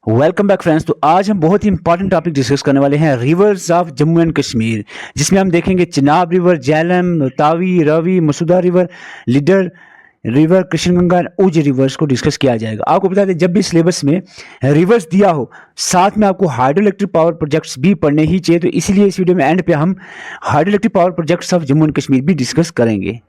Welcome back friends. तो आज हम बहुत ही इंपॉर्टेंट टॉपिक डिस्कस करने वाले हैं, reverse of Jammu and Kashmir, जिसमें हम देखेंगे चिनाब रिवर, झेलम, तावी, रावी, मसूदा रिवर, लीडर रिवर, कृष्णगंगा, उज रिवर्स को डिस्कस किया जाएगा। आपको बता दें, जब भी सिलेबस में रिवर्स दिया हो, साथ में आपको हाइड्रो इलेक्ट्रिक पावर प्रोजेक्ट्स भी पढ़ने ही चाहिए। तो इसीलिए इस वीडियो में एंड पे हम hydro electric power projects of Jammu and Kashmir भी डिस्कस करेंगे।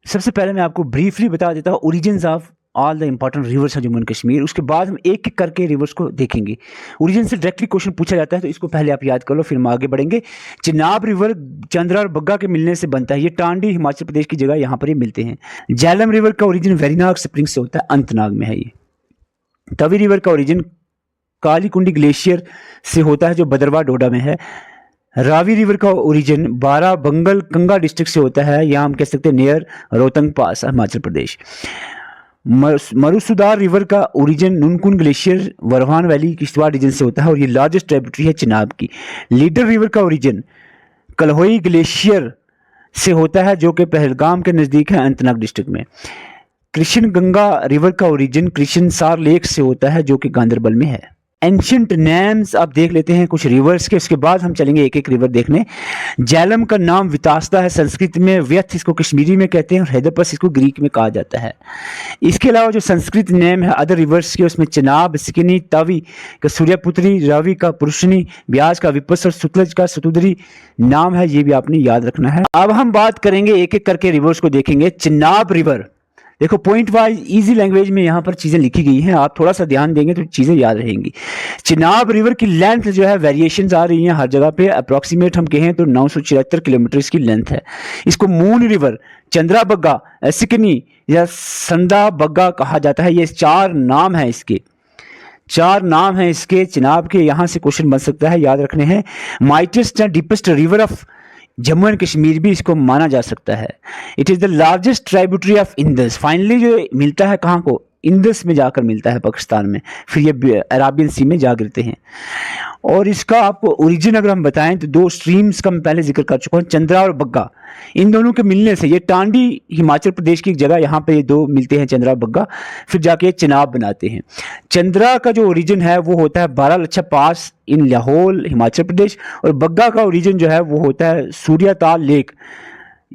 सबसे पहले मैं आपको ब्रीफली बता देता हूँ origins of all the important rivers है जम्मू एंड कश्मीर। उसके बाद हम एक एक करके रिवर्स को देखेंगे। ओरिजिन से डायरेक्टली क्वेश्चन पूछा जाता है, तो इसको पहले आप याद कर लो, फिर हम आगे बढ़ेंगे। चिनाब रिवर चंद्रा और बग्गा के मिलने से बनता है। ये टांडी हिमाचल प्रदेश की जगह यहाँ पर ये मिलते हैं। झेलम रिवर का ओरिजिन वेरीनाग स्प्रिंग से होता है, अंतनाग में है ये। तवी रिवर का ओरिजिन कालीकुंडी ग्लेशियर से होता है, जो भद्रवाह डोडा में है। रावी रिवर का ओरिजिन बारा बंगल कंगा डिस्ट्रिक्ट से होता है, यहाँ हम कह सकते हैं near Rohtang pass, Himachal Pradesh. Marusudar river का origin Nunkun glacier Warwan valley Kishtwar region से होता है, और ये लार्जेस्ट ट्रिब्यूटरी है चिनाब की। लीडर रिवर का ओरिजिन कलहोई ग्लेशियर से होता है, जो कि पहलगाम के नज़दीक है, अनंतनाग डिस्ट्रिक्ट में। कृष्ण गंगा रिवर का ओरिजिन कृष्णसार लेक से होता है, जो कि गांधरबल में है। एंशियंट नेम्स आप देख लेते हैं कुछ रिवर्स के, उसके बाद हम चलेंगे एक एक रिवर देखने। झेलम का नाम वितास्ता है संस्कृत में, व्यथ इसको कश्मीरी में कहते हैं, और हैदरपस इसको ग्रीक में कहा जाता है। इसके अलावा जो संस्कृत नेम है अदर रिवर्स के, उसमें चिनाब, सिकनी, तावी का सूर्यपुत्री, रावी का पुरुषनी, ब्याज का विपस और सुतलज का सतुदरी नाम है। ये भी आपने याद रखना है। अब हम बात करेंगे, एक एक करके रिवर्स को देखेंगे। चिनाब रिवर देखो, पॉइंट वाइज इजी लैंग्वेज में यहाँ पर चीज़ें लिखी गई हैं, आप थोड़ा सा ध्यान देंगे तो चीज़ें याद रहेंगी। चिनाब रिवर की लेंथ जो है वेरिएशंस आ रही हैं हर जगह पे। अप्रॉक्सीमेट हम कहें तो 974 किलोमीटर इसकी लेंथ है। इसको मून रिवर, चंद्रा बग्गा, सिकनी या संदा बग्गा कहा जाता है। ये चार नाम हैं इसके, चार नाम हैं इसके चिनाब के। यहाँ से क्वेश्चन बन सकता है, याद रखने हैं। Mightiest and deepest river of Jammu and Kashmir भी इसको माना जा सकता है। It is the largest tributary of Indus. Finally जो मिलता है कहाँ को, इंदस में जाकर मिलता है पाकिस्तान में, फिर ये अराबियन सी में जा गिरते हैं। और इसका आपको ओरिजिन अगर हम बताएं तो दो स्ट्रीम्स का मैं पहले जिक्र कर चुका हूँ, चंद्रा और बग्गा। इन दोनों के मिलने से ये टांडी हिमाचल प्रदेश की एक जगह, यहाँ पे ये दो मिलते हैं, चंद्रा बग्गा, फिर जाके चिनाब बनाते हैं। चंद्रा का जो ओरिजिन है वो होता है बारालच्छा पास इन लाहौल हिमाचल प्रदेश, और बग्गा का ओरिजिन जो है वो होता है सूर्याताल लेक,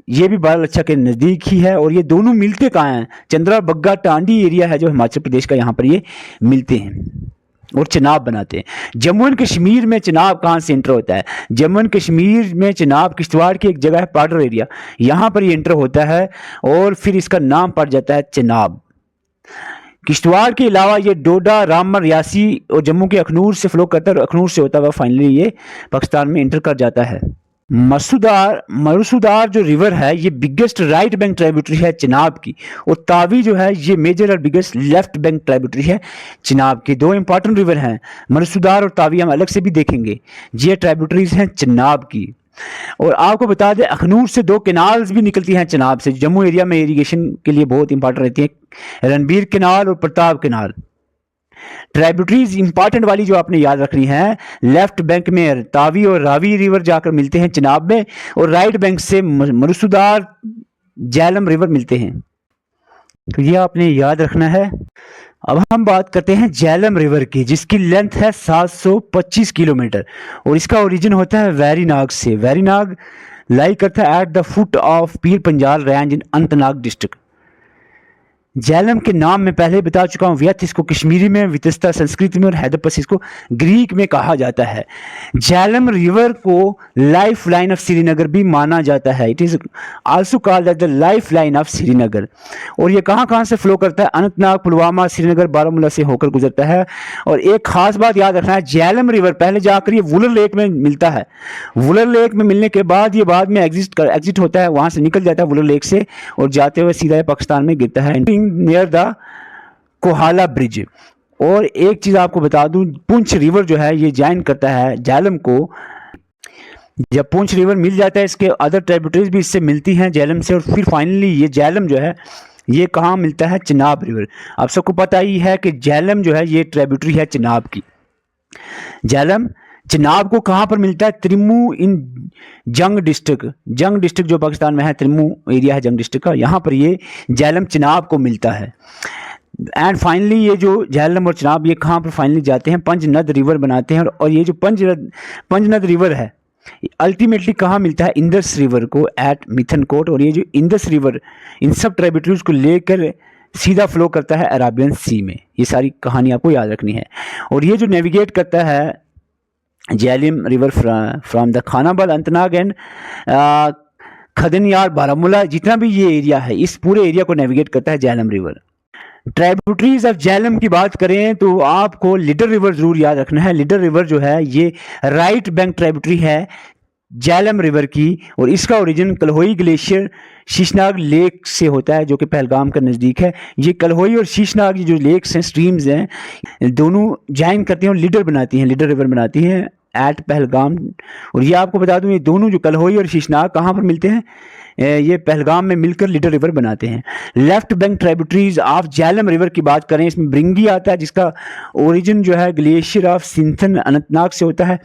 ये भी बारालच्छा के नज़दीक ही है। और ये दोनों मिलते कहाँ हैं, चंद्रा बग्गा टांडी एरिया है जो हिमाचल प्रदेश का, यहाँ पर ये मिलते हैं और चिनाब बनाते हैं। जम्मू एंड कश्मीर में चिनाब कहाँ से इंटर होता है, जम्मू एंड कश्मीर में चिनाब किश्तवाड़ की एक जगह है पाडर एरिया, यहाँ पर ये इंटर होता है और फिर इसका नाम पड़ जाता है चिनाब। किश्तवाड़ के अलावा ये डोडा, रामबन, रियासी और जम्मू के अखनूर से फ्लो करता है, और अखनूर से होता हुआ फाइनली ये पाकिस्तान में इंटर कर जाता है। मरुसुदार जो रिवर है ये बिगेस्ट राइट बैंक ट्राइब्यूटरी है चिनाब की, और तावी जो है ये मेजर और बिगेस्ट लेफ्ट बैंक ट्राइब्यूटरी है चिनाब की। दो इंपॉर्टेंट रिवर हैं मरुसुदार और तावी, हम अलग से भी देखेंगे। ये ट्राइब्यूटरीज हैं चिनाब की। और आपको बता दें, अखनूर से दो कैनाल्स भी निकलती हैं चिनाब से, जम्मू एरिया में इरिगेशन के लिए बहुत इंपॉर्टेंट रहती है, रणबीर कैनाल और प्रताप कैनाल। ट्राइब्यूटरीज इंपॉर्टेंट वाली जो आपने याद रखनी है, लेफ्ट बैंक में तावी और रावी रिवर जाकर मिलते हैं चिनाब में, और राइट बैंक से मरुसुदार, झेलम रिवर मिलते हैं। तो ये आपने याद रखना है। अब हम बात करते हैं झेलम रिवर की, जिसकी लेंथ है 725 किलोमीटर, और इसका ओरिजिन होता है वेरीनाग से। वेरीनाग लाई करता है at the foot of Pir Panjal range in Anantnag district. Jhelum के नाम में पहले बता चुका हूँ, व्यथ इसको कश्मीरी में, वितस्ता संस्कृत में, और हैदरपस इसको ग्रीक में कहा जाता है। झेलम रिवर को लाइफ लाइन ऑफ श्रीनगर भी माना जाता है। It is also called as the life line of Srinagar. और ये कहाँ कहाँ से फ्लो करता है, अनंतनाग, पुलवामा, श्रीनगर, बारामूला से होकर गुजरता है। और एक खास बात याद रखना है, झेलम रिवर पहले जाकर ये वुलर लेक में मिलता है। वुलर लेक में मिलने के बाद ये बाद में एग्जिट होता है, वहाँ से निकल जाता है वुलर लेक से, और जाते हुए सीधा पाकिस्तान में गिरता है नियर द कोहाला ब्रिज। और एक चीज आपको बता दूं, पुंछ रिवर जो है ये ज्वाइन करता है झेलम को। जब पुंछ रिवर मिल जाता है, इसके अदर ट्रिब्यूटरीज भी इससे मिलती हैं झेलम से, और फिर फाइनली ये झेलम जो है ये कहाँ मिलता है, चिनाब रिवर। आप सबको पता ही है कि झेलम जो है ये ट्रिब्यूटरी है चिनाब की। झेलम चिनाब को कहाँ पर मिलता है, त्रिम्मू इन जंग डिस्ट्रिक्ट जो पाकिस्तान में है, त्रिम्मू एरिया है जंग डिस्ट्रिक्ट का, यहाँ पर ये झेलम चिनाब को मिलता है। एंड फाइनली ये जो झेलम और चिनाब ये कहाँ पर फाइनली जाते हैं, पंजनद रिवर बनाते हैं। और ये जो पंजनद रिवर है अल्टीमेटली कहाँ मिलता है, इंदस रिवर को एट मिथनकोट। और ये जो इंदस रिवर इन सब ट्राइब्यूटरीज को लेकर सीधा फ्लो करता है अराबियन सी में। ये सारी कहानी आपको याद रखनी है। और ये जो नेविगेट करता है Jhelum river from the Khanabal, Anantnag and Khadniyar, Baramulla, जितना भी ये एरिया है इस पूरे एरिया को नेविगेट करता है Jhelum river. Tributaries of Jhelum की बात करें तो आपको लिडर रिवर जरूर याद रखना है। लिडर रिवर जो है ये राइट बैंक ट्राइब्यूटरी है झेलम रिवर की, और इसका ओरिजिन कलहोई ग्लेशियर शीशनाग लेक से होता है जो कि पहलगाम का नज़दीक है। ये कलहोई और शीशनाग जो लेक्स हैं, स्ट्रीम्स हैं, दोनों ज्वाइन करती हैं और लीडर बनाती हैं, लीडर रिवर बनाती हैं एट पहलगाम। और ये आपको बता दूं ये दोनों जो कलहोई और शीशनाग कहाँ पर मिलते हैं, ये पहलगाम में मिलकर लीडर रिवर बनाते हैं। Left bank tributaries of Jhelum river की बात करें, इसमें ब्रिंगी आता है जिसका ओरिजिन जो है ग्लेशियर ऑफ सिंथन अनंतनाग से होता है।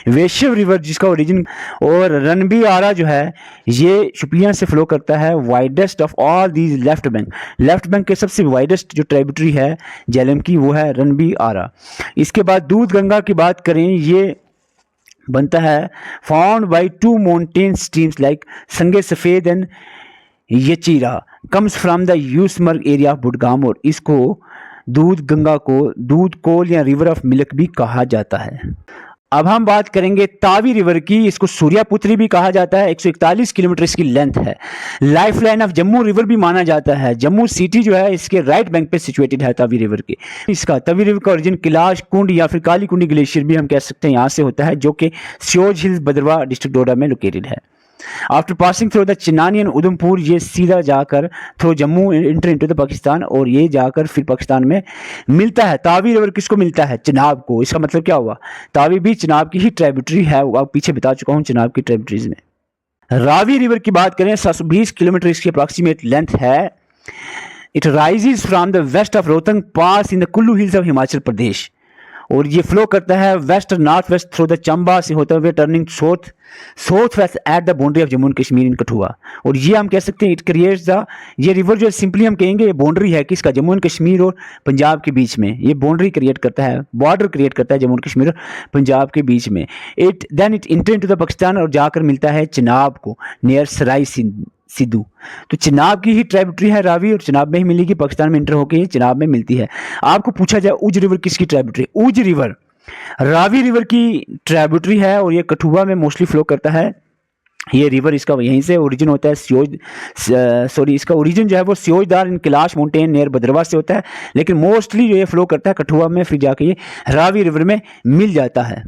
वेशव रिवर जिसका ओरिजिन, और रनबी आरा जो है ये शुपियां से फ्लो करता है। Widest of all these left bank के सबसे वाइडेस्ट जो ट्राइब्यूटरी है झेलम की वो है रनबी आरा। इसके बाद दूध गंगा की बात करें, ये बनता है found by two mountain streams like Sange Safed and Yachira, comes from the Yusmarg area of Budgam. और इसको दूध गंगा को दूध कोल या रिवर ऑफ मिल्क भी कहा जाता है। अब हम बात करेंगे तावी रिवर की, इसको सूर्यापुत्री भी कहा जाता है। 141 किलोमीटर इसकी लेंथ है। Life line of Jammu river भी माना जाता है। जम्मू सिटी जो है इसके राइट बैंक पे सिचुएटेड है तावी रिवर के। इसका तावी रिवर का ओरिजिन कैलाश कुंड या फिर काली कुंडी ग्लेशियर भी हम कह सकते हैं यहाँ से होता है, जो कि सियोज हिल्स बदरवा डिस्ट्रिक्ट डोडा में लोकेटेड है। After passing through the Chenani and Udhampur ये सीधा जाकर through Jammu enter into the Pakistan, और ये जाकर फिर पाकिस्तान में मिलता है। तावी रिवर किसको मिलता है, चिनाब को। इसका मतलब क्या हुआ, तावी भी चिनाब की ही ट्राइब्यूटरी है। वो पीछे बता चुका हूँ चिनाब की ट्राइब्यूटरीज में। रावी रिवर की बात करें 720 किलोमीटर इसकी अप्रॉक्सीमेट लेंथ है। It rises from the west of Rohtang pass in the Kullu hills of Himachal Pradesh, और ये फ्लो करता है वेस्ट और north west through the Chamba से होते हुए turning south west at the boundary of Jammu and Kashmir in Kathua. और ये हम कह सकते हैं इट क्रिएट्स द, ये रिवर जो सिंपली हम कहेंगे ये बाउंड्री है किसका, जम्मू एंड कश्मीर और पंजाब के बीच में। ये बाउंड्री क्रिएट करता है, बॉर्डर क्रिएट करता है जम्मू एंड कश्मीर और पंजाब के बीच में। It inter into the Pakistan और जाकर मिलता है चिनाब को नियर सराय सिद्धू। तो चिनाब की ही ट्राइब्यूटरी है रावी, और चिनाब में ही मिलेगी, पाकिस्तान में इंटर होकर चिनाब में मिलती है। आपको पूछा जाए उज रिवर किसकी ट्राइब्यूटरी, उज रिवर रावी रिवर की ट्राइब्यूटरी है, और ये कठुआ में मोस्टली फ्लो करता है। ये रिवर इसका यहीं से ओरिजिन होता है, इसका ओरिजिन जो है वो सियोजदार इन कैलाश माउंटेन नियर भद्रवा से होता है, लेकिन मोस्टली जो ये फ्लो करता है कठुआ में, फिर जाके ये रावी रिवर में मिल जाता है।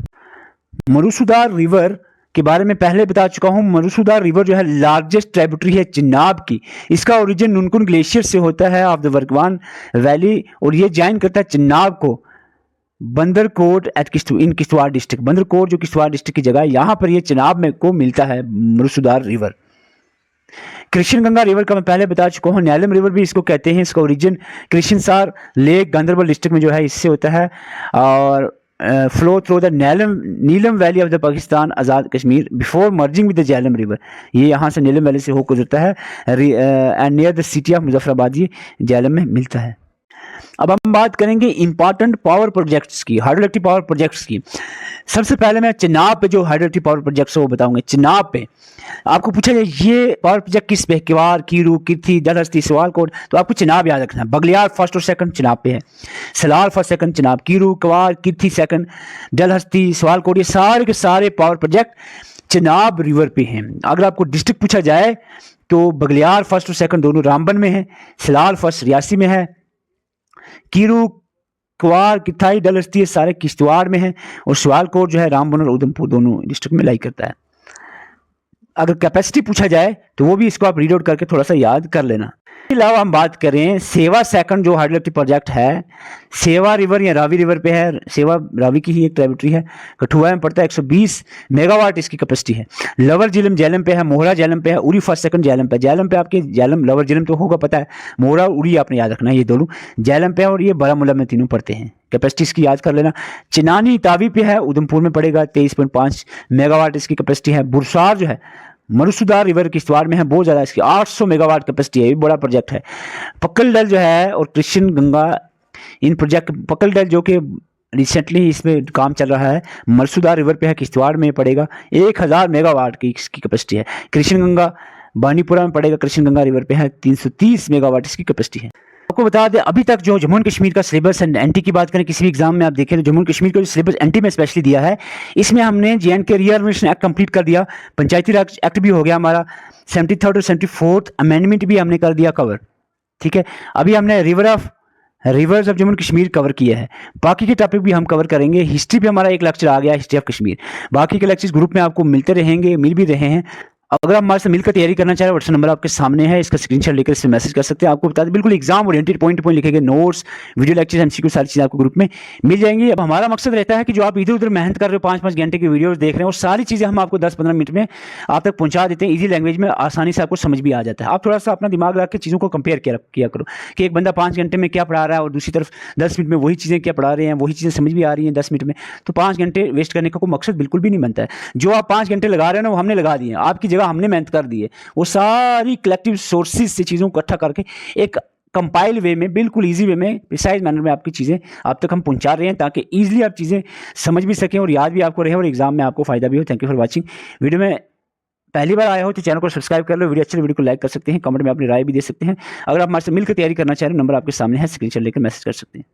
मरुसुदार रिवर के बारे में पहले बता चुका हूं। मरुसुदार रिवर जो है लार्जेस्ट ट्राइब्यूटरी है चिनाब की। इसका ओरिजिन नुनकुन ग्लेशियर से होता है ऑफ द वर्गवान वैली, और ये ज्वाइन करता है चिनाब को बंदरकोट एट किश्तवाड़ डिस्ट्रिक्ट। बंदरकोट जो किश्तवाड़ डिस्ट्रिक्ट की जगह है, यहाँ पर ये चिनाब में को मिलता है मरुसुदार रिवर। कृष्ण गंगा रिवर का मैं पहले बता चुका हूँ। न्यालम रिवर भी इसको कहते हैं। इसका origin Krishnasar lake Ganderbal district में जो है इससे होता है, और flow through the Neelam valley of the Pakistan Azad Kashmir before merging with the Jhelum river. ये यहाँ से नीलम वैली से होकर गुजरता है and near the city of Muzaffarabad ये झेलम में मिलता है। अब हम बात करेंगे इंपॉर्टेंट पावर प्रोजेक्ट्स की, हाइड्रोइलेक्ट्रिक पावर प्रोजेक्ट्स की। सबसे पहले मैं चिनाब पे जो हाइड्रोइलेक्ट्रिक पावर प्रोजेक्ट्स है वो बताऊंगा। चिनाब पे आपको पूछा जाए ये पावर प्रोजेक्ट किस पे, किवार, कीरू, किर्थी, डलहस्ती, सिवालकोट, तो आपको चिनाब याद रखना है। बगलियार फर्स्ट और सेकंड चिनाब पे है, Salal first second Chenab, Kiru, Kwar, Kirthai second, Dulhasti, Sialkot, ये सारे के सारे पावर प्रोजेक्ट चिनाब रिवर पे हैं। अगर आपको डिस्ट्रिक्ट पूछा जाए तो बगलियार फर्स्ट और सेकंड दोनों रामबन में है, सलाल फर्स्ट रियासी में है, कीरू, क्वार, किथाई, डलहस्ती ये सारे किश्तवाड़ में है, और सिवालकोट जो है रामबन और उधमपुर दोनों डिस्ट्रिक्ट में लाई करता है। अगर कैपेसिटी पूछा जाए तो वो भी इसको आप रीड आउट करके थोड़ा सा याद कर लेना। इसके अलावा हम बात करें सेवा सेकंड जो हाइड्रोइलेक्ट्रिक प्रोजेक्ट है, सेवा रिवर या रावी रिवर पे है। सेवा रावी की ही एक ट्राइब्यूटरी है, कठुआ में पड़ता है। 120 मेगावाट इसकी कैपेसिटी है। लवर झेलम झेलम पे है, मोहरा झेलम पे है, उरी फर्स्ट सेकंड झेलम पे। झेलम पे आपके झेलम लवर झेलम तो होगा पता है, मोहरा उरी आपने याद रखना है, ये दोनों झेलम पे है, और ये बारामूला में तीनों पड़ते हैं। कैपेसिटी इसकी याद कर लेना। चिनानी तावी पे है, उधमपुर में पड़ेगा, 23.5 मेगावाट इसकी कैपेसिटी है। बुरसार जो है मरुसुदार रिवर किश्तवाड़ में है, बहुत ज़्यादा इसकी 800 मेगावाट कैपेसिटी है, ये बड़ा प्रोजेक्ट है। पक्कल डैल जो है और कृष्ण गंगा, इन प्रोजेक्ट पक्कल डैल जो कि रिसेंटली इसमें काम चल रहा है, मरुसुदार रिवर पे है, किश्तवाड़ में पड़ेगा, 1000 मेगावाट की इसकी कैपेसिटी है। कृष्ण गंगा बानीपुरा में पड़ेगा, कृष्ण गंगा रिवर पे है, 330 मेगावाट इसकी कैपेसिटी है। आपको बता दें अभी तक जो जम्मू एंड कश्मीर का सिलेबस एंड एनटी की बात करें, किसी भी एग्जाम में आप देखें तो जम्मू एंड कश्मीर का जो सिलेबस एनटी में स्पेशली दिया है, इसमें हमने जे.एंड.के रीऑर्गेनाइजेशन एक्ट कंप्लीट कर दिया, पंचायती राज एक्ट भी हो गया हमारा, 73rd और 74th अमेंडमेंट भी हमने कर दिया कवर, ठीक है। अभी हमने reverse of Jammu and Kashmir cover किया है, बाकी के टॉपिक भी हम कवर करेंगे। हिस्ट्री भी हमारा एक लेक्चर आ गया, हिस्ट्री ऑफ कश्मीर। बाकी के लेक्चर्स ग्रुप में आपको मिलते रहेंगे, मिल भी रहे हैं। अगर आप हमारे से मिलकर तैयारी करना चाह रहे हैं, व्हाट्सएप नंबर आपके सामने है, इसका स्क्रीनशॉट लेकर इससे मैसेज कर सकते हैं। आपको बता दें बिल्कुल exam oriented point two point लिखे गए नोट्स, वीडियो लेक्चर्स, एमसीक्यू सारी चीज़ आपको ग्रुप में मिल जाएंगी। अब हमारा मकसद रहता है कि जो आप इधर उधर मेहनत कर रहे हो, 5-5 घंटे की वीडियोस देख रहे हैं, वो सारी चीज़ें हम आपको 10-15 मिनट में आप तक पहुंचा देते हैं, ईजी लैंग्वेज में, आसानी से आपको समझ भी आ जाता है। आप थोड़ा सा अपना दिमाग लगा के चीज़ों को कंपेयर किया करो कि एक बंदा 5 घंटे में क्या पढ़ा रहा है और दूसरी तरफ 10 मिनट में वही चीज़ें क्या पढ़ा रहे हैं, वही चीज़ें समझ भी आ रही हैं 10 मिनट में, तो 5 घंटे वेस्ट करने का कोई मकसद बिल्कुल भी नहीं बनता है। जो आप 5 घंटे लगा रहे हैं ना, वो हमने लगा दिए, आपकी जगह हमने मेहनत कर दी है। वो सारी कलेक्टिव सोर्सेज से चीज़ों को इकट्ठा करके एक कंपाइल वे में, बिल्कुल इजी वे में, प्रिसाइज मैनर में आपकी चीज़ें आप तक हम पहुंचा रहे हैं, ताकि ईजिली आप चीज़ें समझ भी सकें और याद भी आपको रहे और एग्जाम में आपको फायदा भी हो। Thank you for watching. Video में पहली बार आए हो तो चैनल को सब्सक्राइब कर लो, वीडियो अच्छी वीडियो को लाइक कर सकते हैं, कमेंट में अपनी राय भी दे सकते हैं। अगर आप हमारे से मिलकर तैयारी करना चाह रहे हैं, नंबर आपके सामने है, स्क्रीनशॉट लेकर मैसेज कर सकते हैं।